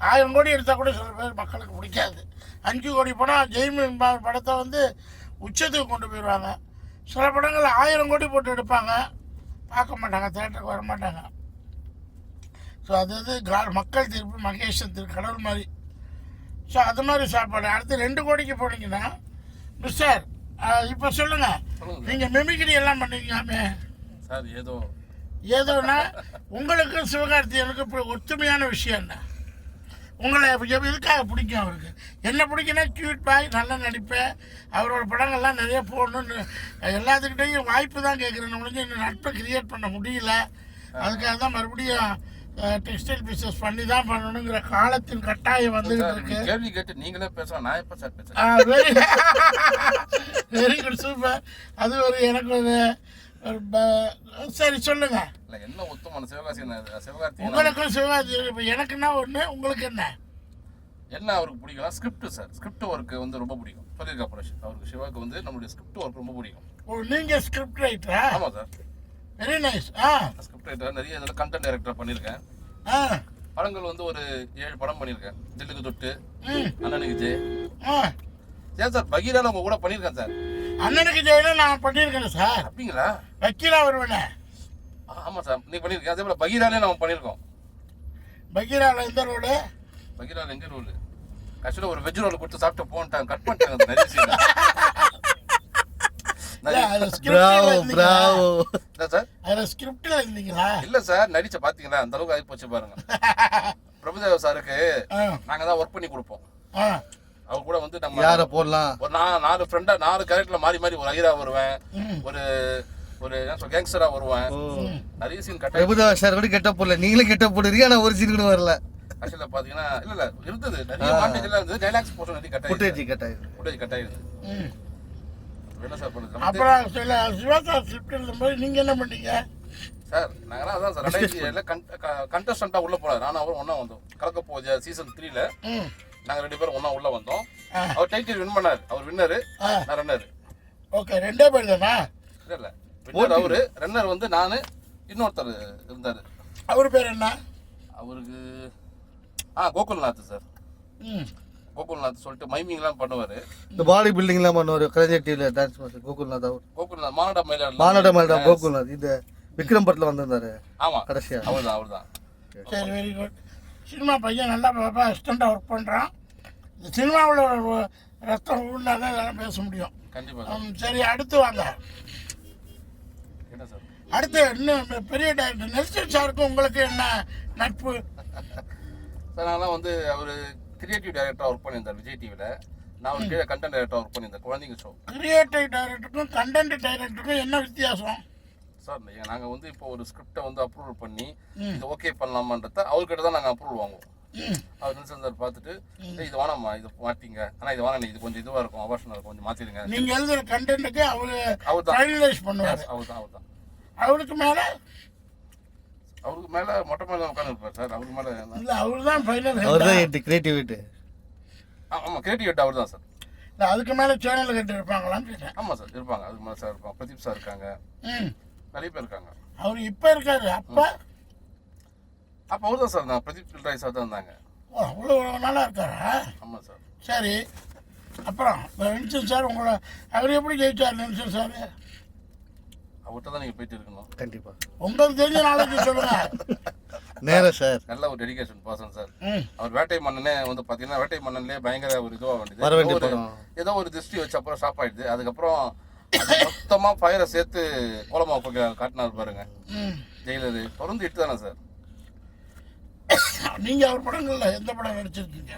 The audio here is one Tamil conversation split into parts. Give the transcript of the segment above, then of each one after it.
1000 கோடி எடுத்தால் கூட சில பேர் மக்களுக்கு பிடிக்காது. 5 கோடி படம் ஜெய்மீன் படத்தை வந்து உச்சத்துக்கு கொண்டு போயிடுவாங்க. சில படங்கள் 1000 கோடி போட்டு எடுப்பாங்க, பார்க்க மாட்டாங்க, தேட்டருக்கு வர மாட்டாங்க. ஸோ அது மக்கள் தீர்ப்பு, மகேஷன் தீர்ப்பு, கடவுள் மாதிரி. ஸோ அது மாதிரி சாப்பாடு. அடுத்து 2 கோடிக்கு போனீங்கன்னா மிஸ்டர் இப்போ சொல்லுங்கள், நீங்கள் மிமிக்ரி எல்லாம் பண்ணுவீங்களாமே சார்? ஏதோன்னா உங்களுக்கு சிவகார்த்திகேயனுக்கு இப்போ ஒத்துமையான விஷயம் என்ன? உங்களை எதுக்காக பிடிக்கும்? அவருக்கு என்ன பிடிக்குன்னா க்யூட் பாய், நல்லா நடிப்பேன், அவரோட படங்கள்லாம் நிறைய போடணுன்னு எல்லாத்துக்கிட்டையும் வாய்ப்பு தான் கேட்குறேன். முடிஞ்சு இன்னும் நட்பை கிரியேட் பண்ண முடியல. அதுக்காக தான் மறுபடியும் டெக்ஸ்டைல் பிஸ்னஸ் பண்ணி தான் பண்ணணுங்கிற காலத்தின் கட்டாயம் வந்துகிட்டு இருக்கு. கேள்வி கேட்டு நீங்களே பேசலாம், நான் எப்போ சார் பேசுறேன்? Very good, super. அது ஒரு எனக்கு ஒரு சரி சொல்லுங்க. என்ன ஒத்துமான சிவகார்த்திகேயன் உங்களுக்கும் சிவகார்த்திகேயன் இப்போ எனக்குன்னா ஒன்று, உங்களுக்கு என்ன அவருக்கு பிடிக்கும்? ஸ்கிரிப்ட் சார், ஸ்கிரிப்ட் ஒர்க்கு வந்து ரொம்ப பிடிக்கும். சொல்லியிருக்கா பிரஷ் அவருக்கு, சிவாக்கு வந்து நம்மளுடைய ஸ்கிரிப்ட் ஒர்க் ரொம்ப பிடிக்கும். ஓ, நீங்கள் ஸ்கிரிப்ட் ரைட்டரா? ஆமாம் sir, very nice. Script writer, நிறைய இதில் கண்டென்ட் டைரக்டர் பண்ணியிருக்கேன். படங்கள் வந்து ஒரு 7 படம் பண்ணியிருக்கேன். தில்லுக்கு தொட்டு, அண்ணனுக்கு ஜெய். ஏன் சார் பகீரால உங்க கூட பண்ணியிருக்கேன் சார். அண்ணனுக்கு ஜெயில நான் பண்ணியிருக்கேன் சார். அப்படிங்களா? வக்கீலா வருவேனே. ஆமாம் சார், நீ பண்ணியிருக்கேன். அதே போல் பகீராலே நம்ம பண்ணியிருக்கோம். பகீரால எந்த ரோடு? பகீரால எங்க ரோடு? ஆக்சுவலாக ஒரு வெஜ் ரோல் கொடுத்து சாப்பிட்டு போன்ட்டாங்க, கட் பண்ணிட்டாங்க நிறைய சீன். இல்ல சார், நடிச்ச பாத்தீங்களா அந்த அளவுக்கு ஆகி போச்சு பாருங்க. பிரபுதேவா சாருக்கு நாங்க தான் ஒர்க் பண்ணி கொடுப்போம். அவர் கூட வந்து நம்ம யார போடலாம், ஒரு 4 ஃப்ரெண்டா 4 கேரக்டர்ல மாறி மாறி, ஒரு ஐரா வருவேன், ஒரு ஒரு கேங்ஸ்டரா வருவேன். நிறைய சீன் கட்ட. பிரபுதேவா சார் கூட கெட்ட போடல, நீங்களும் கெட்ட போடுறீங்க, ஆனா ஒரு சீன் கூட வரல. ஆக்சுவலா பாத்தீங்கன்னா இல்ல இருந்தது, நிறைய மாண்டேஜ் எல்லாம் இருந்தது. டைலாக்ஸ் போர்ஷன் நிறைய கட் ஆயிடுது, ஃபுட்டேஜ் கட் ஆயிடுது. அப்புறம் சில சிவகார்த்திகேயன் ஸ்கிரிப்ட் எழுதும்போது நீங்க என்ன பண்ணீங்க சார்? நாங்களாம் அதான் சார் 2007 கண்டஸ்டண்டா உள்ள போனார். நானும் அவரும் ஒண்ணா வந்தோம். கலக்க போஜா சீசன் 3ல நாங்க 2 பேரும் ஒண்ணா உள்ள வந்தோம். அவர் டைட்டில் வின் பண்ணாரு, அவர் வின்னர், நான் ரன்னர். ஓகே, 2 பேர் தானா? இல்ல வின்னர் அவரு, ரன்னர் வந்து நானு, இன்னொருத்தர் இருந்தாரு. அவர் பேர் என்ன? அவருக்கு கோகுல்நாத் சார். கோகுல்நாத் சொல்லிட்டு மைமிங்லாம் பண்ணுவாரு, இந்த பாடி பில்டிங்லாம் பண்ணுவாரு. கலைஞர் டிவில டான்ஸ் மாஸ்டர் கோகுல்நாத். அவர் கோகுல்நாத் மாநாட மயிலாடுதுறை கோகுல்நாத் இந்த விக்ரம் படத்துல வந்திருந்தாரு. ஆமா, கடைசியா அவர்தான். சரி, வெரி குட். சினிமா பையன் நல்லா அசிஸ்டண்டா ஒர்க் பண்றான். இந்த சினிமாவில் ரத்தம் ஊர்னாதான் இதெல்லாம் பேச முடியும். கண்டிப்பா. சரி, அடுத்து வாங்க. என்ன சார்? அடுத்து இன்னும் பெரிய டைரக்டர் நெல்சன் சாருக்கும் உங்களுக்கு என்ன நட்பு? சார் நான்லாம் வந்து அவரு கிரியேட்டிவ் டைரக்டரா ஒர்க் பண்ணியிருந்தார் விஜய் டிவில. நான் ஒரு கீழே கண்டென்ட் டைரக்டரா ஒர்க் பண்ணியிருந்தேன், குழந்தைங்க ஷோ. கிரியேட்டிவ் டைரக்டருக்கும் கண்டென்ட் டைரக்டருக்கும் என்ன வித்தியாசம் சார்? நாங்க வந்து இப்போ ஒரு ஸ்கிரிப்டை வந்து அப்ரூவல் பண்ணி இது ஓகே பண்ணலாமான்றத அவர்கிட்ட தான் நாங்கள் அப்ரூவல் வாங்குவோம். அவர் நெல்சன் சார் பார்த்துட்டு இது வேணாம்மா, இது மாட்டிங்க, ஆனால் இது வேணாம், இது கொஞ்சம் இதுவாக இருக்கும், அபார்ஷனாக இருக்கும், கொஞ்சம் மாற்றிடுங்க. நீங்கள் எழுதுகிற கண்டென்ட்டுக்கு அவர் ஃபைனலைஸ் பண்ணுவார். அவர் தான். அவருக்கு மேலே மொட்டை மேலே உட்காந்துருப்பார் சார். அவருக்கு மேலே இல்லை, அவர் தான் ஃபைனல். அவர் தான் கிரியேட்டிவிட்டி. ஆமாம், கிரியேட்டிவிட்டி அவர் தான் சார். இல்லை, அதுக்கு மேலே சேனல் கட்டி இருப்பாங்களான்னு கேட்டேன். ஆமாம் சார், இருப்பாங்க. அதுக்கு மேலே சார் இருப்பாங்க, பிரதீப் சார் இருக்காங்க, நிறைய பேர் இருக்காங்க. அவர் இப்போ இருக்காரு, அப்போ அவர் தான் சார். நான் பிரதீப் பில்ராய் சார் தான் இருந்தாங்க. அவ்வளோ நாளாக இருக்காரா? ஆமாம் சார். சரி, அப்புறம் நெல்சன் சார் உங்களை அவர் எப்படி ஜெயிச்சார்? நெல்சன் சார் அவர்கிட்ட தான் நீங்கள் போயிட்டு இருக்கணும். கண்டிப்பா உங்களுக்கு தெரிஞ்ச நாளைக்கு சொல்லுங்க. நேரம் சார், நல்ல ஒரு டெடிகேஷன் பர்சன் சார். அவர் வேட்டை மன்னனே வந்து பார்த்தீங்கன்னா வேட்டை மன்னன்லேயே பயங்கர ஒரு இதுவாக வேண்டியது. ஏதோ ஒரு திருஷ்டி வச்ச அப்புறம் ஸ்டாப் ஆயிடுது. அதுக்கப்புறம் மொத்தமாக ஃபயரை சேர்த்து கோலமாக காட்டினார் பாருங்க ஜெயிலரு. தொடர்ந்து இட்டு தானே சார். நீங்க அவர் படங்கள்ல எந்த படம் நடிச்சிருக்கீங்க?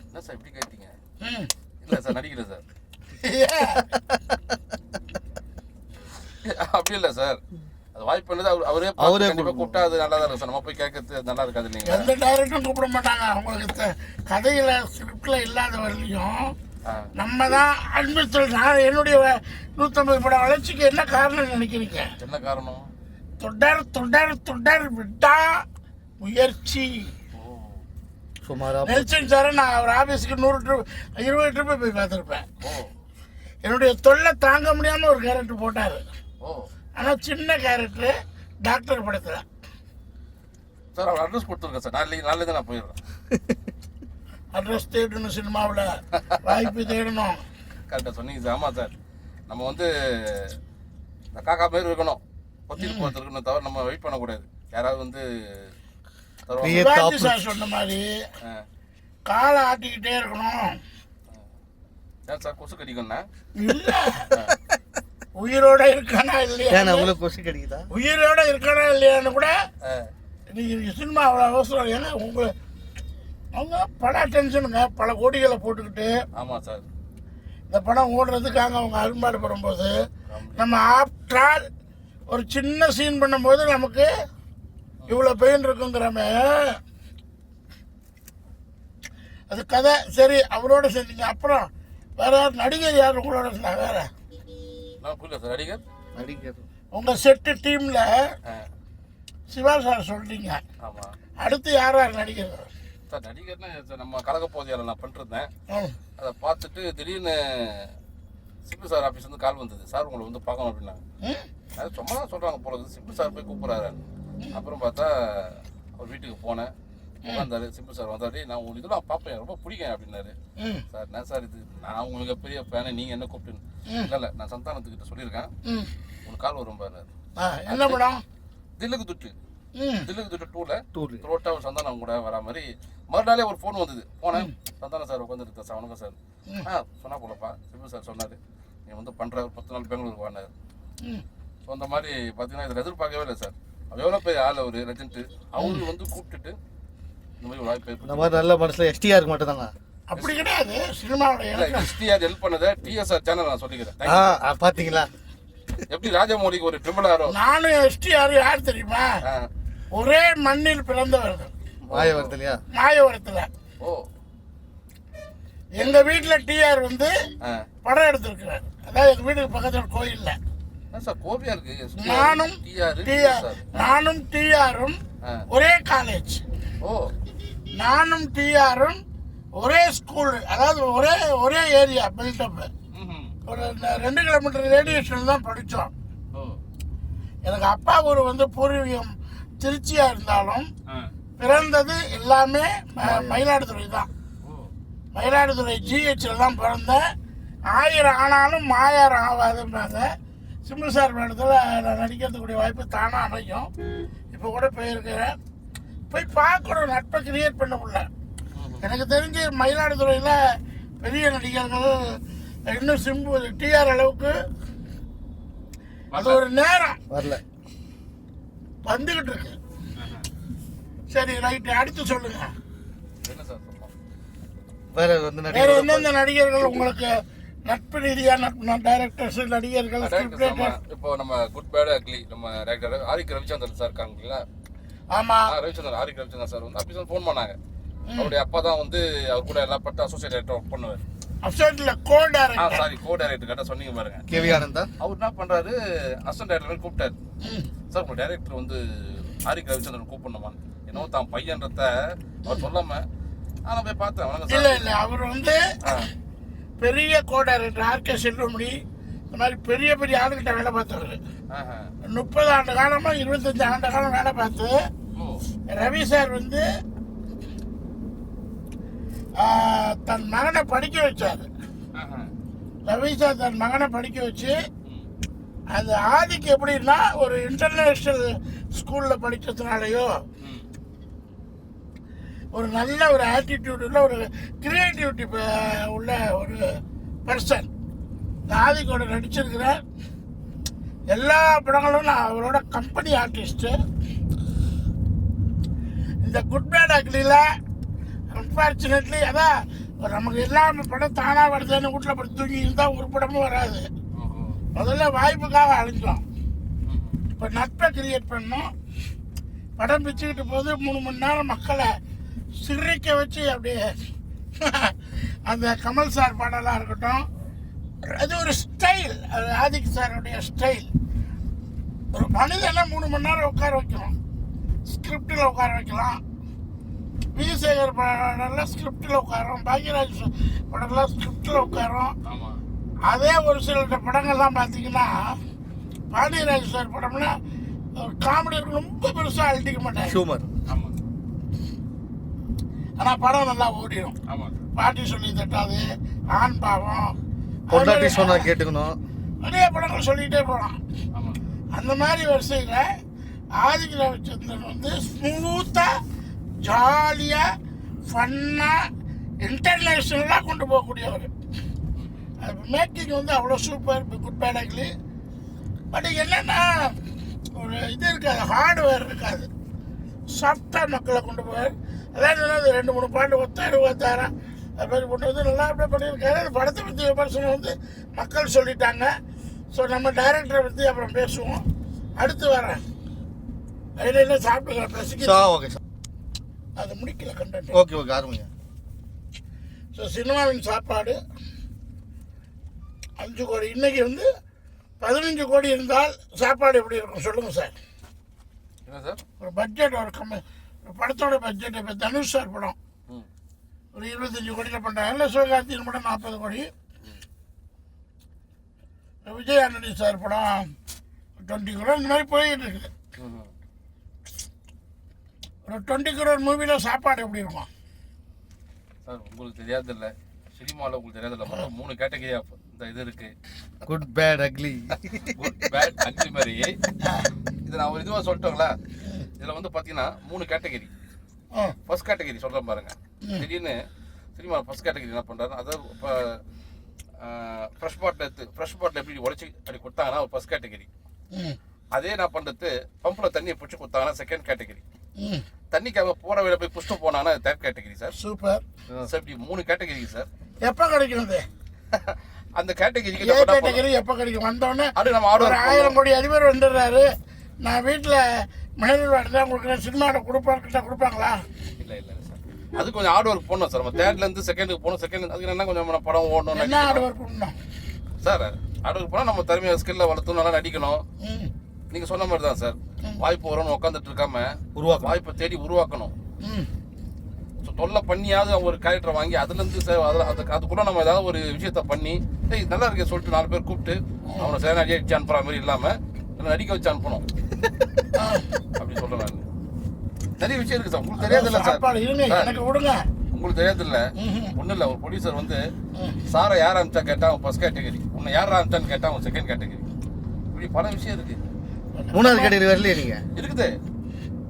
என்ன சார் இப்படி கேட்டீங்க? இல்லை சார், நடிக்கிறேன் சார். அப்படி இல்லை சார், அது வாய்ப்பு பண்ணது அவரே கண்டிப்பாக கூப்பிட்டா அது நல்லா தான் இருக்கும் சார். நம்ம போய் கேட்கறது நல்லா இருக்காது. நீங்கள் எந்த டைரக்டரும் கூப்பிட மாட்டாங்க. அவங்களுக்கு கதையில ஸ்கிரிப்ட்ல இல்லாத வரலையும் நம்ம தான் அன்பு. நான் என்னுடைய 150 படம் வளர்ச்சிக்கு என்ன காரணம் நினைக்கிறீங்க? என்ன காரணம்? தொடர் தொடர் தொடர் விட்டா முயற்சி. நெல்சன் சார் நான் அவர் ஆஃபீஸுக்கு 20 ட்ரிப்பு போய் பார்த்துருப்பேன். என்னுடைய தொல்லை தாங்க முடியாமல் ஒரு கேரக்டர் போட்டார். ஆனால் சின்ன கேரக்டர் டாக்டர் படத்தில். சார் அவர் அட்ரஸ் கொடுத்துருக்கேன் சார். நாளைக்கு தான் நான் போயிடுறேன். அட்ரஸ் தேடணும், சினிமாவில் வாய்ப்பு தேடணும். கரெக்டாக சொன்னீங்க சார். ஆமாம் சார், நம்ம வந்து இந்த காக்கா மாரி இருக்கணும், கொத்திட்டு போகிறது இருக்கணும், தவிர நம்ம வெயிட் பண்ணக்கூடாது. யாராவது வந்து சிவாஜி சார் சொன்ன மாதிரி காலை ஆட்டிக்கிட்டே இருக்கணும். ஏன் சார் கொசு கடிக்கணும்னா? இல்லை, உயிரோட இருக்கானா இல்லையா, உங்களுக்கு கொசு கடிக்குதா? உயிரோட இருக்கானா இல்லையான்னு கூட நீங்கள் சினிமா அவ்வளோ அவசரம். ஏன்னா அவங்க பல டென்ஷனுங்க, பல கோடிகளை போட்டுக்கிட்டு. ஆமாம் சார். இந்த படம் ஓடுறதுக்காக அவங்க அரும்பாடு படும்போது நம்ம ஆஃப்டர் ஆல் ஒரு சின்ன சீன் பண்ணும்போது நமக்கு இவ்வளோ பெயின் இருக்குங்கிறமே. அது கதை சரி, அவரோட செஞ்சீங்க. அப்புறம் வேற யார் நடிகர் யார் உங்களோட இருந்தாங்க? வேற புரியல சார். நடிகர் உங்கள் செட்டு டீமில் சிவா சார் சொல்லிட்டீங்க. ஆமாம். அடுத்து யார் யார் நடிகர்? சார் நடிகர்னா சார் நம்ம கழக போதியால் நான் பண்ணிருந்தேன். அதை பார்த்துட்டு திடீர்னு சிம்பு சார் ஆஃபீஸ் வந்து கால் வந்தது. சார் உங்களை வந்து பார்க்கணும் அப்படின்னாங்க. அது சும்மா தான் சொல்கிறாங்க போல இருக்குது. சிம்பு சார் போய் கூப்பிட்றாரு. அப்புறம் பார்த்தா அவர் வீட்டுக்கு போனேன். உட்காந்தாரு. சிம்பு சார் வந்தாரு. நான் உங்களுக்கு இதெல்லாம் பார்ப்பேன், ரொம்ப பிடிக்கும் அப்படின்னாரு. சார் என்ன சார் இது, நான் உங்களுக்கு பெரிய ஃபேனு, நீங்கள் என்ன கூப்பிட்டு? இல்லை நான் சந்தானத்துக்கிட்ட சொல்லியிருக்கேன், உங்களுக்கு கால் வரும் பாரு. என்ன படம்? தில்லுக்கு துட்டு. தில்லுக்கு துட்டு டூவில் ரோட்டா ஒரு சந்தானம் கூட வரா மாதிரி மறுநாளே ஒரு ஃபோன் வந்தது. போனேன், சந்தானம் சார் உட்காந்துருக்கு சார். வணக்கம் சார். சொன்னா போலப்பா, சிம்பு சார் சொன்னார் நீங்கள் வந்து பண்ணுற ஒரு 10 நாள் பெங்களூருக்கு வானார். ஸோ அந்த மாதிரி பார்த்தீங்கன்னா இதில் எதிர்பார்க்கவே இல்லை சார். எவ்வளோ பெரிய ஆள் அவர் ரெஜென்ட்டு, அவரு வந்து கூப்பிட்டுட்டு இந்த மாதிரி ஒரு வாய்ப்பு. இந்த மாதிரி நல்ல மனசில் எஸ்டிஆருக்கு மட்டும் தாங்க. அப்படி கிடையாது, சினிமாவோட எஸ்டிஆர் ஹெல்ப் பண்ணதை டிஎஸ்ஆர் சேனல் நான் சொல்லிக்கிறேன். பார்த்தீங்களா எப்படி ராஜமௌலிக்கு ஒரு ட்ரிபிள் ஆரோ. நானும் எஸ்டிஆர் யார் தெரியுமா? ஒரே மண்ணில் பிறந்தவர்கள். மாயவரத்துலையா? மாயவரத்தில். ஓ, எங்க வீட்டுல டிஆர் வந்து படம் எடுத்திருக்கிறார். அதாவது எங்க வீட்டுக்கு பக்கத்துல கோயில்ல. சார் கோபியா இருக்கு. நானும் டிஆரும் ஒரே காலேஜ். ஓ, நானும் டிஆரும் ஒரே ஸ்கூல், அதாவது ஒரே ஏரியா பில்டப். ஒரு 2 கிலோமீட்டர் ரேடியேஷன் தான் படித்தோம். எனக்கு அப்பா ஊர் வந்து பூர்வீகம் திருச்சியா இருந்தாலும் பிறந்தது எல்லாமே மயிலாடுதுறை தான். மயிலாடுதுறை ஜிஹெச்சில் தான் பிறந்தேன். 1000 ஆனாலும் மாயாரம் ஆகாதுன்றாங்க. சிம்பு சார் இடத்துல நான் நடிக்கிறதுக்கூடிய வாய்ப்பு தானாக அமையும். இப்போ கூட போயிருக்கிறேன், போய் பார்க்கணும், நட்பை கிரியேட் பண்ண முடியல. எனக்கு தெரிஞ்சு மயிலாடுதுறையில் பெரிய நடிகர்கள் இன்னும் சிம்பு டிஆர் அளவுக்கு அது ஒரு நேரம் வரல, வந்துகிட்டு இருக்கு. சரி ரைட்டு, அடுத்து சொல்லுங்க. வேற எந்தெந்த நடிகர்கள் உங்களுக்கு நட்பு ரீதியான டைரக்டர்ஸ், நடிகர்கள்? இப்போ நம்ம குட் பேட் அக்லி நம்ம டைரக்டர் ஆரிக் ரவிச்சந்திரன் சார் இருக்காங்க. ஆமா, ரவிச்சந்திரன், ஆரிக் ரவிச்சந்திரன் சார் வந்து ஆஃபீஸில் ஃபோன் பண்ணாங்க. அவருடைய அப்பா தான் வந்து அவர் கூட எல்லா பட்ட அசோசியேட் டைரக்டர் ஒர்க் பண்ணுவார். அசோசியேட்ல co director. Sorry, co director கரெக்டாக சொன்னீங்க பாருங்க. கேவி ஆனந்தா. அவர் என்ன பண்றாரு, அசிஸ்டன்ட் டைரக்டர் கூப்பிட்டாரு. சார் உங்க டைரக்டர் வந்து ஆரிக் ரவிச்சந்திரன் கூப்பிடணுமான்னு. என்னவோ தான் பையன்றத அவர் சொல்லாம நான் போய் பார்த்தேன். இல்ல அவர் வந்து பெரிய கோ டைரக்டர் ஆர்கே செல்வமணி, இந்த மாதிரி பெரிய பெரிய ஆளுகிட்ட வேலை பார்த்தவர். 30 ஆண்டு காலமா 25 ஆண்டு காலம் வேலை பார்த்து ரவி சார் வந்து தன் மகனை படிக்க வச்சாரு. ரவி சார் தன் மகனை படிக்க வச்சு, அது ஆதிக்கு எப்படின்னா ஒரு இன்டர்நேஷ்னல் ஸ்கூலில் படித்ததுனாலையோ ஒரு நல்ல ஒரு ஆட்டிடியூட் உள்ள ஒரு கிரியேட்டிவிட்டி உள்ள ஒரு பர்சன். ஆதிக்கோட நடிச்சிருக்கிறேன் எல்லா படங்களும். நான் அவரோட கம்பெனி ஆர்டிஸ்ட்டு. இந்த குட் பேட் அக்லியில் அன்ஃபார்ச்சுனேட்லி அதான் நமக்கு எல்லாம் படம் தானாக வருதுன்னு வீட்டில் படுத்து தூங்கி இருந்தால் ஒரு படமும் வராது. முதல்ல வாய்ப்புக்காக அழிஞ்சோம், இப்போ நட்பை கிரியேட் பண்ணோம். படம் பிச்சுக்கிட்டு போது 3 மணி நேரம் மக்களை சிரிக்க வச்சு அப்படியே அந்த கமல் சார் பாடலாக இருக்கட்டும், அது ஒரு ஸ்டைல், அது ஆதிக் சாருடைய ஸ்டைல். ஒரு மனிதனை 3 மணி நேரம் உட்கார வைக்கணும், ஸ்கிரிப்டில் உட்கார வைக்கலாம். விஜயசேகர் படம்லாம் ஸ்கிரிப்டில் உட்காரோம், பாக்யராஜ் படம்லாம் ஸ்கிரிப்டில் உட்காரோம். அதே ஒரு சில படங்கள்லாம் பார்த்தீங்கன்னா பாண்டியராஜ் சார் படம்னா காமெடி ரொம்ப பெருசாக அழட்டிக்க மாட்டாங்க. ஆனால் படம் நல்லா ஓடிடும். ஆமா பாட்டி சொல்லி தட்டாது, ஆண் பாவம், பொண்டாட்டி சொன்னா கேட்டுக்கணும், நிறைய படங்கள் சொல்லிகிட்டே போகலாம். ஆமா அந்த மாதிரி வரிசையில் ஆதிக்க ரவிச்சந்திரன் வந்து ஸ்மூத்தாக ஜாலியாக ஃபன்னாக இன்டர்நேஷ்னலாக கொண்டு போகக்கூடியவர். அது மேக்கிங் வந்து அவ்வளோ super, good bad ugly. But என்னென்னா ஒரு இது இருக்காது, ஹார்ட்வேர் இருக்காது, சாஃப்டாக மக்களை கொண்டு போவார். அதான் சொன்னது 2-3 பாட்டு ஒத்தாயிரம் அது மாதிரி கொண்டு வந்து நல்லா அப்படியே பண்ணியிருக்காரு. அந்த படத்தை பற்றி விமர்சனம் வந்து மக்கள் சொல்லிட்டாங்க. ஸோ நம்ம டைரக்டரை பற்றி அப்புறம் பேசுவோம். அடுத்து வரேன். அதில் என்ன சாப்பிட்டுக்கிறேன் ப்ளஸுக்கு ஓகே சார், அது முடிக்கல கண்டென்ட். ஓகே ஓகே ஆரம்பிங்க. ஸோ சினிமாவின் சாப்பாடு 5 கோடி. இன்னைக்கு வந்து 15 கோடி இருந்தால் சாப்பாடு எப்படி இருக்கும் சொல்லுங்கள் சார். என்ன சார் ஒரு பட்ஜெட் ஒரு படத்தோட பட்ஜெட் இப்போ தனுஷ் சார் படம் ஒரு 25 கோடியில் பண்ணுறாங்க. இல்லை சிவகார்த்தியின் படம் 40 கோடி. விஜய் ஆண்டனி சார் படம் 20 crore. இந்த மாதிரி போயிட்டு இருக்குது. ஒரு 20 crore மூவியில் சாப்பாடு எப்படி இருக்கும் சார்? உங்களுக்கு தெரியாதில்ல, சினிமாவில் உங்களுக்கு தெரியாதில்ல, மொத்தம் 3 கேட்டகரி இந்த இது இருக்கு. Good bad ugly. Good bad ugly மாதிரி இதை நான் ஒரு இதுவாக சொல்லிட்டோங்களா? இதில் வந்து பார்த்தீங்கன்னா 3 கேட்டகரி. ஃபர்ஸ்ட் கேட்டகரி சொல்கிறேன் பாருங்க. திடீர்னு சினிமா ஃபர்ஸ்ட் கேட்டகரி என்ன பண்ணுறாரு, அதாவது இப்போ ஃப்ரெஷ் பாட்டில் எப்படி உடச்சி அப்படி கொடுத்தாங்கன்னா ஒரு ஃபர்ஸ்ட் கேட்டகரி. அதே நான் பண்ணுறது பம்பில் தண்ணியை பிடிச்சி கொடுத்தாங்கன்னா செகண்ட் கேட்டகரி. தண்ணிக்காக போகிற வேலை போய் புஷ்டு போனாங்கன்னா third category sir. Super sir இப்படி 3 கேட்டகரி சார். எப்போ கிடைக்கிறது அந்த கேட்டகரி எப்போ கிடைக்கும்? வந்தோடனே அது நம்ம ஒரு 1000 கோடி அதிபர் வந்துடுறாரு, நான் வீட்டில் மினரல் வாட்டர் தான் கொடுக்குறேன், சினிமாவில் கொடுப்பாங்களா? இல்லை இல்லை சார், அது கொஞ்சம் ஹார்ட் ஒர்க் போடணும் சார். நம்ம தேர்ட்லேருந்து செகண்டுக்கு போகணும். செகண்ட் அதுக்கு என்ன கொஞ்சம் நம்ம படம் ஓடணும். என்ன ஹார்ட் ஒர்க் பண்ணணும் சார்? ஹார்ட் ஒர்க் போனால் நம்ம திறமையை ஸ்கில்லை வளர்த்து நல்லா நடிக்கணும். நீங்கள் சொன்ன மாதிரி தான் சார், வாய்ப்பு வரும்னு உட்காந்துட்டு இருக்காம வாய்ப்பை தேடி உருவாக்கணும். ஸோ தொல்லை பண்ணியாவது ஒரு கேரக்டரை வாங்கி அதுலேருந்து அதுக்குள்ள நம்ம ஏதாவது ஒரு விஷயத்த பண்ணி நல்லா இருக்கே சொல்லிட்டு 4 பேர் கூப்பிட்டு அவனை சேர நடிகை வச்சு அனுப்புற மாதிரி இல்லாமல் நடிக்க வச்சு அனுப்பணும். அப்படி சொல்றேன் நான். நிறைய விஷயம் இருக்கு சார், உங்களுக்கு தெரியாதுல்ல சார். உங்களுக்கு தெரியாதுல்ல, ஒன்றும் இல்லை. ஒரு ப்ரொடியூசர் வந்து சாரை யார் அனுப்பிச்சா கேட்டா அவன் ஃபர்ஸ்ட் கேட்டகரி, உன்னை யார் அனுப்பிச்சான்னு கேட்டா அவன் செகண்ட் கேட்டகரி. இப்படி பல விஷயம் இருக்கு. 3வது கேட்டகரி வரலையே நீங்க இருக்குது.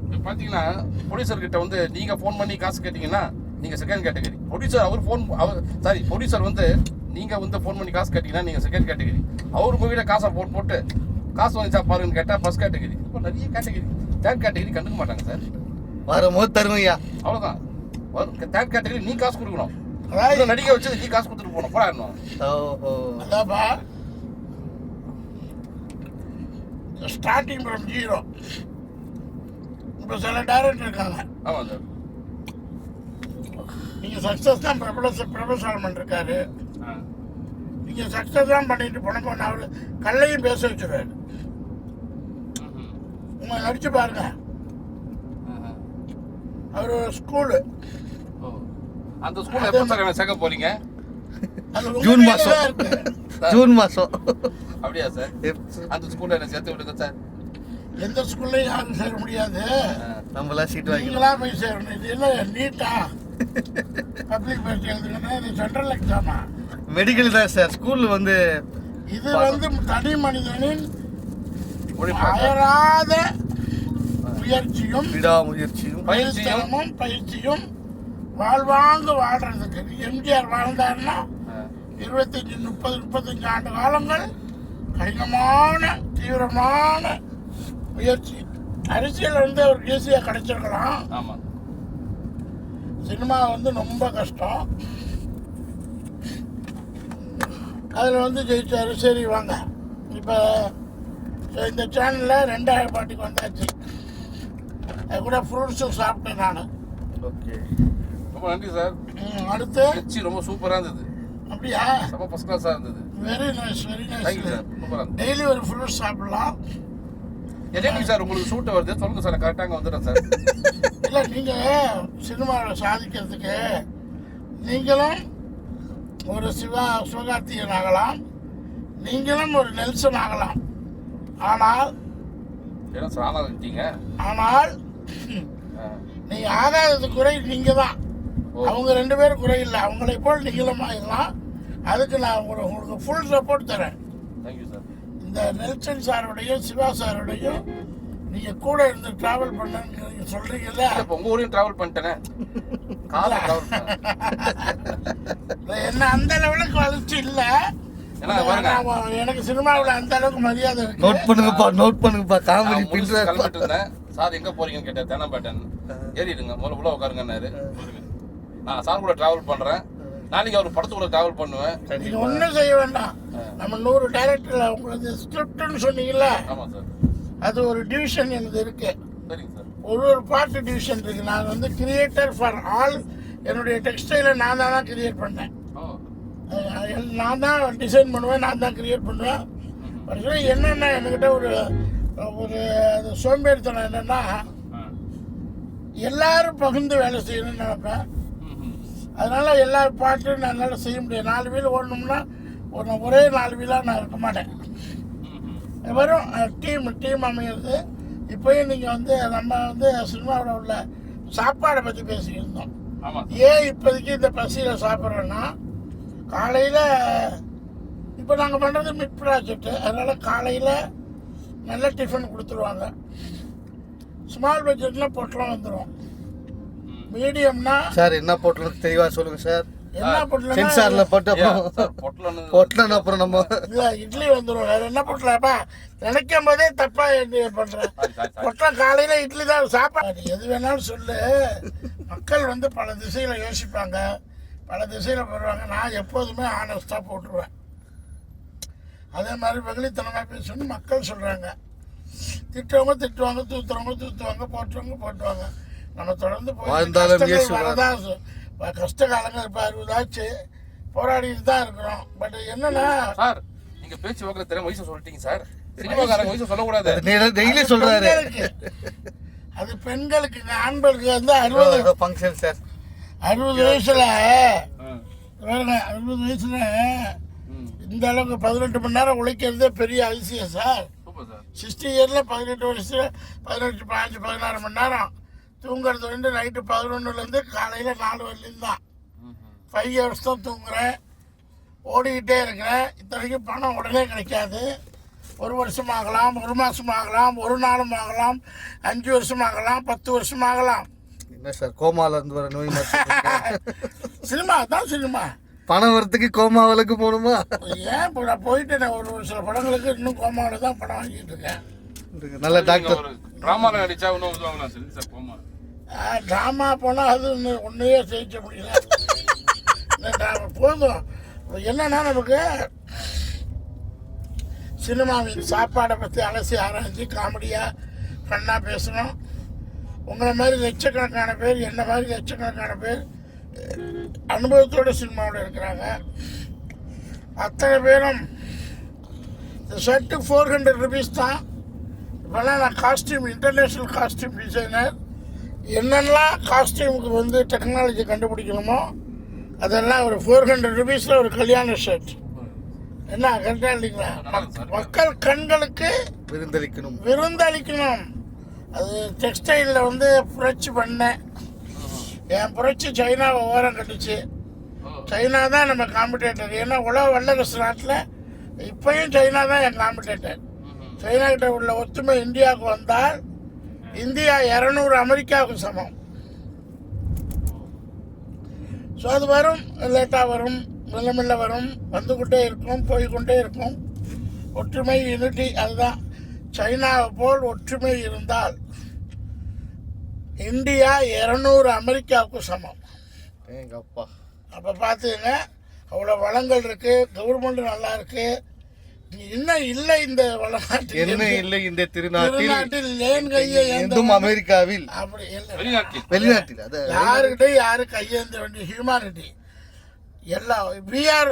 இப்போ பார்த்தீங்கன்னா ப்ரொடியூசர் கிட்ட வந்து நீங்க ஃபோன் பண்ணி காசு கேட்டீங்கன்னா நீங்க செகண்ட் கேட்டகரி. ப்ரொடியூசர் வந்து நீங்க வந்து ஃபோன் பண்ணி காசு கேட்டீங்கன்னா நீங்க செகண்ட் கேட்டகரி. அவர் உங்ககிட்ட காசை போட்டு காசு வந்துச்சா பாருன்னு கேட்டா ஃபர்ஸ்ட் கேட்டகரி. இப்போ நிறைய கேட்டகரி. தேர்ட் கேட்டகரி கண்டுக்க மாட்டாங்க சார். வரும்போது தருவையா அவ்வளோதான். தேர்ட் கேட்டகரி நீ காசு கொடுக்கணும். நடிகை வச்சு நீ காசு கொடுத்துட்டு போகணும். போடா இன்னும் ஸ்டார்டிங் ஃப்ரம் 0. இப்போ சில டைரக்டர் இருக்காங்க. ஆமாம் சார். நீங்கள் சக்ஸஸ் தான் பிரபலசாலமன் இருக்காரு. நீங்கள் சக்ஸஸ் தான் பண்ணிட்டு போன அவர் கல்லையும் பேச வச்சுருவாரு. உங்களை நடிச்சு பாருங்க. அவர் ஒரு ஸ்கூலு, அந்த ஸ்கூல்ல எப்போ சார் சேர்க்க போறீங்க? ஜூன் மாசம். அப்படியா சார்? அந்த ஸ்கூல்ல என்ன சேர்த்து விடுங்க சார். எந்த ஸ்கூல்லையும் யாரும் சேர முடியாது. நம்மளா சீட் நீங்களா போய் சேரணும். இது என்ன நீட்டா பப்ளிக் பரீட்சை எழுதுங்கன்னா இது சென்ட்ரல் எக்ஸாமா? மெடிக்கல் தான் சார். ஸ்கூல் வந்து இது வந்து தனி மனிதனின் அயராத முயற்சியும் விடாமுயற்சியும் பயிற்சியும் வாழ்வாங்க வாழ்றதுக்கு. எம்ஜிஆர் வாழ்ந்தாருன்னா 25-30-35 ஆண்டு காலங்கள் கடினமான தீவிரமான முயற்சி. அரசியல் வந்து அவருக்கு ஈஸியாக கிடைச்சிருக்கலாம். ஆமாம். சினிமா வந்து ரொம்ப கஷ்டம். அதில் வந்து ஜெயிச்சாரு. சரி வாங்க, இப்போ இந்த சேனலில் 2,000 பாட்டுக்கு வந்தாச்சு. அது கூட ஃப்ரூட்ஸும் சாப்பிட்டேன் நான். ஓகே, ரொம்ப நன்றி சார். அடுத்து ரொம்ப சூப்பராக இருந்தது. அப்படியா? ரொம்ப ஃபர்ஸ்ட் கிளாஸாக இருந்தது. Very nice, very nice. Thank you sir. சூப்பராக இருந்தது. டெய்லி ஒரு ஃப்ரூட்ஸ் சாப்பிடலாம். என்னைக்கு சார் உங்களுக்கு ஷூட் வருது சொல்லுங்க சார், கரெக்டாக அங்கே வந்துடுறேன் சார். இல்லை, நீங்கள் சினிமாவில் சாதிக்கிறதுக்கு நீங்களும் ஒரு சிவகார்த்திகேயன் ஆகலாம், நீங்களும் ஒரு நெல்சன் ஆகலாம். ஆனால் ஆனால் நீ ஆகாதது குறை நீங்கள் தான். அவங்க 2 பேரும் குறையில்லை, அவங்களை போல் நீளமாயிடலாம். அதுக்கு நான் உங்களுக்கு ஃபுல் சப்போர்ட் தரேன். Thank you sir. இந்த நெல்சன் சாரோடையும் சிவா சாரோடையும் நீங்கள் கூட இருந்து ட்ராவல் பண்ணன்னு நீங்கள் சொல்கிறீங்கல்ல. இப்போ உங்கள் ஊரையும் ட்ராவல் பண்ணிட்டேனே, காலை ட்ராவல் பண்ணேன். என்ன அந்த லெவலுக்கு வளர்ச்சி இல்லை. எனக்கு சினிமாவில் அந்த அளவுக்கு மரியாதை இருக்கு. நோட் பண்ணுங்கப்பா காமெடி கிளம்பிட்டு இருந்தேன். சார் எங்கே போறீங்கன்னு கேட்டேன். தேனாம்பேட்டன். ஏறிடுங்க, முதல்ல உள்ள உட்காருங்கன்னாரு. நான் சார் கூட ட்ராவல் பண்ணுறேன். நாளைக்கு அவர் படத்துக்குள்ள ட்ராவல் பண்ணுவேன். நீங்கள் ஒன்றும் செய்ய வேண்டாம். நம்ம 100 டைரக்டரில் உங்களுக்கு ஸ்கிரிப்ட்னு சொன்னீங்கல்ல. ஆமாம் சார். அது ஒரு டிவிஷன் எனக்கு இருக்கு. சரிங்க சார். ஒரு பார்ட் டிவிஷன் இருக்கு. நான் வந்து கிரியேட்டர் ஃபார் ஆல். என்னுடைய டெக்ஸ்டைலை நான் தான் கிரியேட் பண்ணேன். நான் தான் டிசைன் பண்ணுவேன், நான் தான் கிரியேட் பண்ணுவேன். என்னென்னா என்கிட்ட ஒரு சோம்பேறித்தனம் என்னென்னா, எல்லாரும் பகிர்ந்து வேலை செய்யணும்னு நினைப்பேன். அதனால் எல்லா பாட்டும் என்னால் செய்ய முடியாது. 4 வீல் ஓடணும்னா ஒரே 4 வீலாக நான் இருக்க மாட்டேன். வெறும் டீம் அமைகிறது. இப்போயும் நீங்கள் வந்து நம்ம வந்து சினிமாவில் உள்ள சாப்பாடை பற்றி பேசிக்கிருந்தோம். ஏன் இப்போதைக்கு இந்த பசியில் சாப்பிட்றோன்னா, காலையில் இப்போ நாங்கள் பண்ணுறது மிட் ப்ராஜெக்டு. அதனால் காலையில் நல்ல டிஃபன் கொடுத்துருவாங்க. ஸ்மால் பட்ஜெட்டில் பொட்டலம் வந்துடும். மீடியம்னா சார் என்ன பொட்டலம் தெளிவாக சொல்லுங்கள் சார். என்ன பொட்டலம் சென்சாரில் போட்டு பொட்டலம் அப்புறம் நம்ம இல்லை இட்லி வந்துடும். வேறு என்ன பொட்டலாப்பா நினைக்கும் போதே தப்பாக பண்ணுறேன். பொட்டலம் காலையில் இட்லி தான் சாப்பாடு. எது வேணாலும் சொல்லு. மக்கள் வந்து பல திசையில் யோசிப்பாங்க, பல திசையில் போடுவாங்க. நான் எப்போதுமே ஆனஸ்டாக போட்டுருவேன். அதே மாதிரி வெகுளித்தனமாக பேசணும்னு மக்கள் சொல்கிறாங்க. திட்டுறவங்க திட்டுவாங்க, தூத்துறவங்க தூத்துவாங்க, போட்டுவாங்க. நம்ம தொடர்ந்து கஷ்ட காலங்கள் இப்போ 60 ஆச்சு, போராடிட்டு தான் இருக்கிறோம். பட் என்னன்னா சார், நீங்க பேச்சு வாக்குல தெரியாம வயசு சொல்லிட்டீங்க சார். சினிமாக்காரங்க வயசு சொல்லக்கூடாது. டெய்லி சொல்றாரு. அது பெண்களுக்கு, ஆண்களுக்கு வந்து 60 ஃபங்க்ஷன் சார். 60 வயசுல 60 வயசுல இந்த அளவுக்கு 18 மணி நேரம் உழைக்கிறதே பெரிய அதிசயம் சார். 60 இயரில் 18 வயசுல 18, 15, 16 மணி நேரம் தூங்குறது வந்து நைட்டு 11லேருந்து காலையில் 4 வரலையும் தான். 5 hours தான் தூங்குறேன், ஓடிக்கிட்டே இருக்கிறேன். இத்தனைக்கும் பணம் உடனே கிடைக்காது. 1 வருஷம் ஆகலாம், 1 மாதம் ஆகலாம், 1 நாளும் ஆகலாம், 5 வருஷம் ஆகலாம், 10 வருஷம் ஆகலாம். என்ன சார் கோமால இருந்து வர நோய்? சினிமா தான் சினிமா. பணம் வரத்துக்கு கோமாவிலுக்கு போகணுமா? ஏன் இப்போ நான் போயிட்டு ஒரு சில படங்களுக்கு இன்னும் கோமாவில் தான் படம் வாங்கிட்டு இருக்கேன். நல்ல டாக்டர். ட்ராமாவில் நடிச்சா இன்னும் உதவுங்களா சார்? கோமா ட்ராமா போனால் அது ஒன்றையே ஜெயிக்க முடியல. போதும். என்னன்னா நமக்கு சினிமாவின் சாப்பாடை பற்றி அலசி ஆராய்ச்சி காமெடியாக ஃபன்னாக பேசணும். உங்களை மாதிரி லட்சக்கணக்கான பேர், என்ன மாதிரி லட்சக்கணக்கான பேர் அனுபவத்தோட சினிமாவில் இருக்கிறாங்க. அத்தனை பேரும் இந்த ஷர்ட்டு 400 rupees தான். இப்போல்லாம் நான் காஸ்டியூம், இன்டர்நேஷ்னல் காஸ்டியூம் டிசைனர். என்னெல்லாம் காஸ்டியூமுக்கு வந்து டெக்னாலஜி கண்டுபிடிக்கணுமோ அதெல்லாம் ஒரு 400 rupeesல ஒரு கல்யாண ஷர்ட். என்ன கரெக்டாக இல்லைங்களா? மக்கள் கண்களுக்கு விருந்தளிக்கணும். அது டெக்ஸ்டைலில் வந்து புரட்சி பண்ணேன். என் புரட்சி சைனாவை ஓரம் கட்டுச்சு. சைனா தான் நம்ம காம்படேட்டர். ஏன்னா உலக வல்லரசு நாட்டில் இப்போயும் சைனா தான் என் காம்படேட்டர். சைனா கிட்ட உள்ள ஒத்துமை இந்தியாவுக்கு வந்தால் இந்தியா 200 அமெரிக்காவுக்கு சமம். ஸோ அது வரும், லேட்டாக வரும், மெல்ல வரும், வந்துக்கிட்டே இருக்கும், போய்கொண்டே இருக்கும். ஒற்றுமை, யூனிட்டி, அதுதான். சைனாவை போல் ஒற்றுமை இருந்தால் இந்தியா 200 அமெரிக்காவுக்கு சமம். அப்போ பார்த்துங்க, அவ்வளோ வளங்கள் இருக்குது, கவர்மெண்ட் நல்லா இருக்குது. இன்னும் இல்லை இந்த வளநாட்டில், என்ன இல்லை இந்த திருநாட்டில் ஏன் கையை அமெரிக்காவில் அப்படி இல்லை, வெளிநாட்டில் யாருக்கிட்டே யாரும் கையேந்த வேண்டிய ஹியூமானிட்டி எல்லாம். We are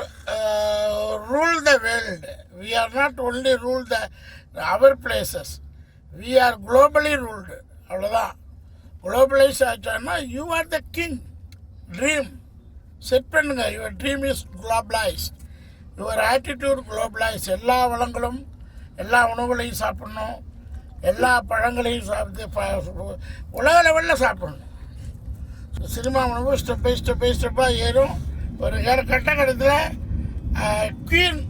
rule the world. We are not only rule the our places. We are globally ruled. அவ்வளோதான். குளோபலைஸ் ஆச்சான்னா you are the king. Dream set பண்ணுங்க. Your dream is globalise. Your attitude globalise. எல்லா வளங்களும், எல்லா உணவுகளையும் சாப்பிட்ணும், எல்லா பழங்களையும் சாப்பிட்டு உலக லெவலில் சாப்பிடணும். சினிமா உணவு ஸ்டெப் பை ஸ்டெப்பாக ஏறும். ஒரு கட்டத்தில் குயின்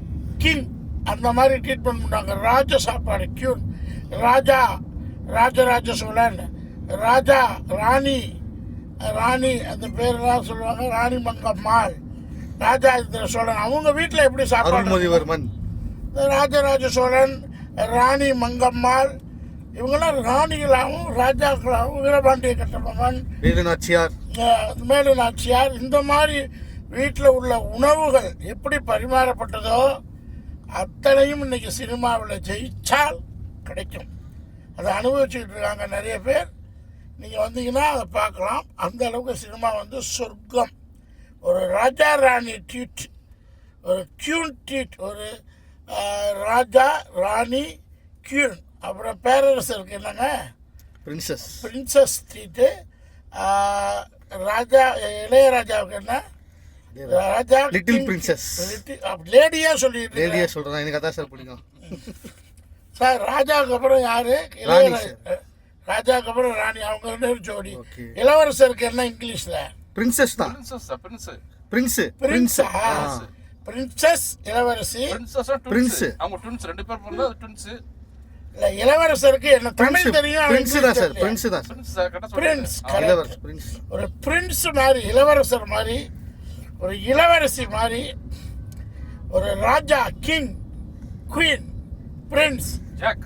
கிங் அந்த மாதிரி ட்ரீட்மெண்ட் பண்ணுவாங்க. ராஜ சாப்பாடு கியூன், ராஜா, ராஜராஜ சோழன், ராஜா, ராணி, அந்த பேரெல்லாம் சொல்லுவாங்க. ராணி மங்கம்மாள், ராஜாதித்ய சோழன். அவங்க வீட்டில் எப்படி சாப்பாடு? அருள்மொழிவர்மன், ராஜராஜ சோழன், ராணி மங்கம்மாள், இவங்கெல்லாம் ராணிகளாகவும் ராஜாக்களாகவும், வீரபாண்டிய கட்டபொம்மன், மேலுநாச்சியார், இந்த மாதிரி வீட்டில் உள்ள உணவுகள் எப்படி பரிமாறப்பட்டதோ அத்தனையும் இன்னைக்கு சினிமாவில் ஜெயிச்சால் கிடைக்கும். அதை அனுபவிச்சுக்கிட்டு இருக்காங்க நிறைய பேர். நீங்கள் வந்தீங்கன்னா அதை பார்க்கலாம். அந்த அளவுக்கு சினிமா வந்து சொர்க்கம். ஒரு ராஜா ராணி ட்ரீட், ஒரு கியூன் ட்ரீட், ஒரு ராஜா ராணி கியூன். அப்புறம் பேரரசருக்கு என்னங்க பிரின்சஸ் ட்ரீட்டு. ராஜா இளையராஜாவுக்கு என்ன ராஜா லிட்டில் பிரின்சஸ். லேடியா சொல்லிட்டு சொல்றேன், எனக்கு அதான் சார் பிடிக்கும் சார். ராஜாவுக்கு அப்புறம் யாரு? இளையராஜா. ராஜாவுக்கு அப்புறம் ராணி, அவங்க 2 பேரும் ஜோடி. இளவரசருக்கு என்ன இங்கிலீஷ்ல? பிரின்சஸ் தான். பிரின்சஸ் இளவரசி, பிரின்ஸ். அவங்க ட்வின்ஸ், 2 பேர் பிறந்தா ட்வின்ஸ். இல்ல இளவரசருக்கு என்ன தமிழ் தெரியும்? பிரின்ஸ் தான் சார், பிரின்ஸ் தான். Prince, Prince. ஒரு பிரின்ஸ் மாதிரி, இளவரசர் மாதிரி, ஒரு இளவரசி மாதிரி, ஒரு ராஜா, கிங், குயின், பிரின்ஸ், ஜாக்.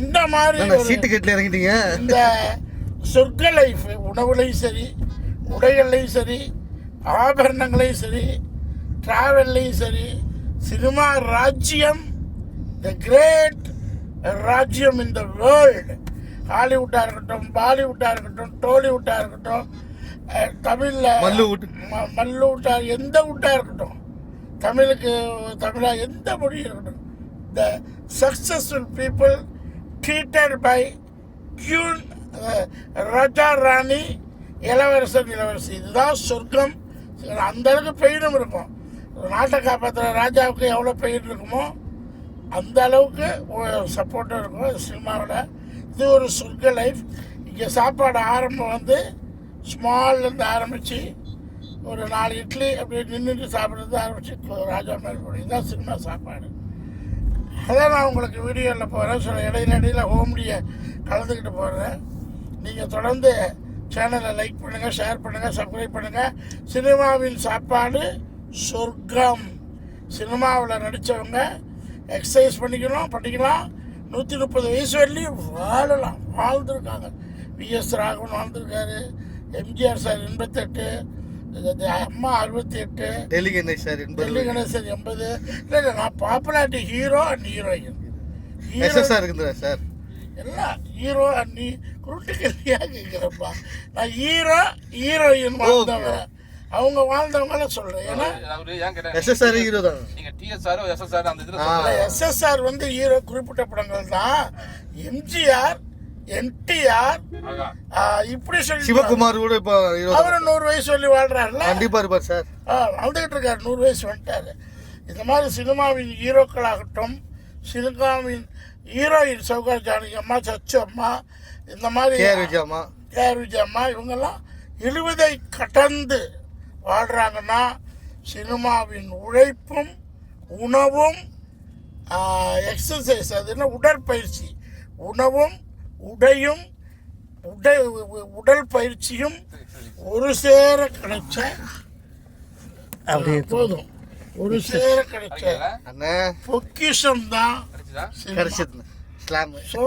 இந்த மாதிரி சீட்டு கட்டில இறங்கிட்டீங்க. இந்த சொர்க்க லைஃப் உணவுலையும் சரி, உடைகள்லையும் சரி, ஆபரணங்களையும் சரி, டிராவல்லையும் சரி, சினிமா ராஜ்யம், த கிரேட் ராஜ்யம் இன் த வேர்ல்டு. ஹாலிவுட்டாக இருக்கட்டும், பாலிவுட்டாக இருக்கட்டும், டோலிவுட்டாக இருக்கட்டும், தமிழில் மல்லுவுட்டாக, எந்த வுட்டாக இருக்கட்டும், தமிழாக எந்த மொழி இருக்கட்டும், the successful people treated by queen, ராஜா ராணி, இளவரசன் இளவரசி. இதுதான் சொர்க்கம். அந்த அளவுக்கு பெயினும் இருக்கும். நாட்டை காப்பாற்றுற ராஜாவுக்கு எவ்வளோ பெயின் இருக்குமோ அந்த அளவுக்கு சப்போர்ட்டாக இருக்கும் சினிமாவில். இது ஒரு சொர்க்க லைஃப். இங்கே சாப்பாடு ஆரம்பம் வந்து ஸ்மால்லேருந்து ஆரம்பித்து ஒரு 4 இட்லி அப்படியே நின்றுட்டு சாப்பிட்றது ஆரம்பித்து ராஜா மாதிரி போடும். இதுதான் சினிமா சாப்பாடு. அதான் நான் உங்களுக்கு வீடியோவில் போகிறேன். சில இடையில ஹோம்லியை கலந்துக்கிட்டு போடுறேன். நீங்கள் தொடர்ந்து சேனலை லைக் பண்ணுங்கள், ஷேர் பண்ணுங்கள், சப்ஸ்கிரைப் பண்ணுங்கள். சினிமாவின் சாப்பாடு சொர்க்கம். சினிமாவில் நடித்தவங்க எக்ஸசைஸ் பண்ணிக்கலாம், 130 வயசு வரலையும் வாழ்ந்துருக்காங்க. விஎஸ் ராகவன் வாழ்ந்துருக்காரு, எம்ஜிஆர் சார் 88, அம்மா 68, டெல்லி கணேசர் 80. இல்லை, நான் popularity hero and heroine. Sir எல்லாம் ஹீரோ அண்ட் குருட்டுக்கல்லியாக கேட்குறப்பா. நான் ஹீரோயின் வாழ்ந்தவங்க, அவங்க வாழ்ந்தவங்கள சொல்றேன். ஏன்னா எஸ்எஸ்ஆர் ஹீரோ தான். நீங்க டிஎஸ்ஆர் எஸ்எஸ்ஆர் அந்த இதுல எஸ்எஸ்ஆர் வந்து ஹீரோ குறிப்பிட்ட படங்கள் தான். எம்ஜிஆர், என்டிஆர், இப்படி சொல்லி சிவகுமார் கூட இப்போ அவரு 100 வயசு சொல்லி வாழ்றாருல. கண்டிப்பா இருப்பார் சார். வாழ்ந்துகிட்டு இருக்காரு, 100 வயசு வந்துட்டாரு. இந்த மாதிரி சினிமாவின் ஹீரோக்களாகட்டும், சினிமாவின் ஹீரோயின் சௌகார் ஜானகி அம்மா, சச்சு அம்மா, இந்த மாதிரி கேஆர் விஜய் அம்மா, இவங்கெல்லாம் 70 கடந்து வாழ்கிறாங்கன்னா சினிமாவின் உழைப்பும் உணவும் எக்ஸசைஸ், அது என்ன உடற்பயிற்சி, உணவும் உடையும் உடல் பயிற்சியும் ஒரு சேர கிடைச்ச போதும். ஒரு சேர கிடைச்ச பொக்கிஷம் தான். ஸோ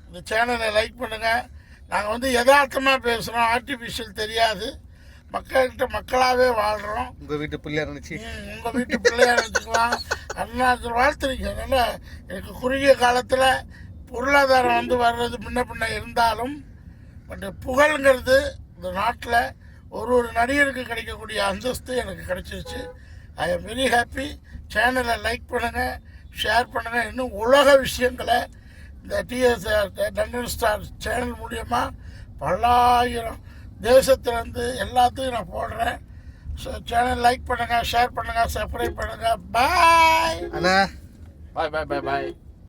இந்த சேனலை லைக் பண்ணுங்கள். நாங்கள் வந்து யதார்த்தமாக பேசுகிறோம், ஆர்டிஃபிஷியல் தெரியாது. மக்கள்கிட்ட மக்களாகவே வாழ்கிறோம். உங்கள் வீட்டு பிள்ளையார் நினச்சி நினச்சிக்கலாம். அருணாச்சல் வாழ்த்துறீங்க. அதனால் எனக்கு குறுகிய காலத்தில் பொருளாதாரம் வந்து வர்றது முன்ன இருந்தாலும் பட் புகழ்ங்கிறது இந்த நாட்டில் ஒரு நடிகருக்கு கிடைக்கக்கூடிய அந்தஸ்து எனக்கு கிடைச்சிருச்சு. I am very happy. சேனலை லைக் பண்ணுங்கள், ஷேர் பண்ணுங்கள். இன்னும் உலக விஷயங்களை இந்த டிஎஸ்ஆர் லண்டன் ஸ்டார் சேனல் மூலியமாக பல்லாயிரம் தேசத்துலேருந்து எல்லாத்தையும் நான் போடுறேன். ஸோ சேனல் லைக் பண்ணுங்கள், ஷேர் பண்ணுங்கள், சப்ஸ்கிரைப் பண்ணுங்கள். பாய். அண்ணா பாய்.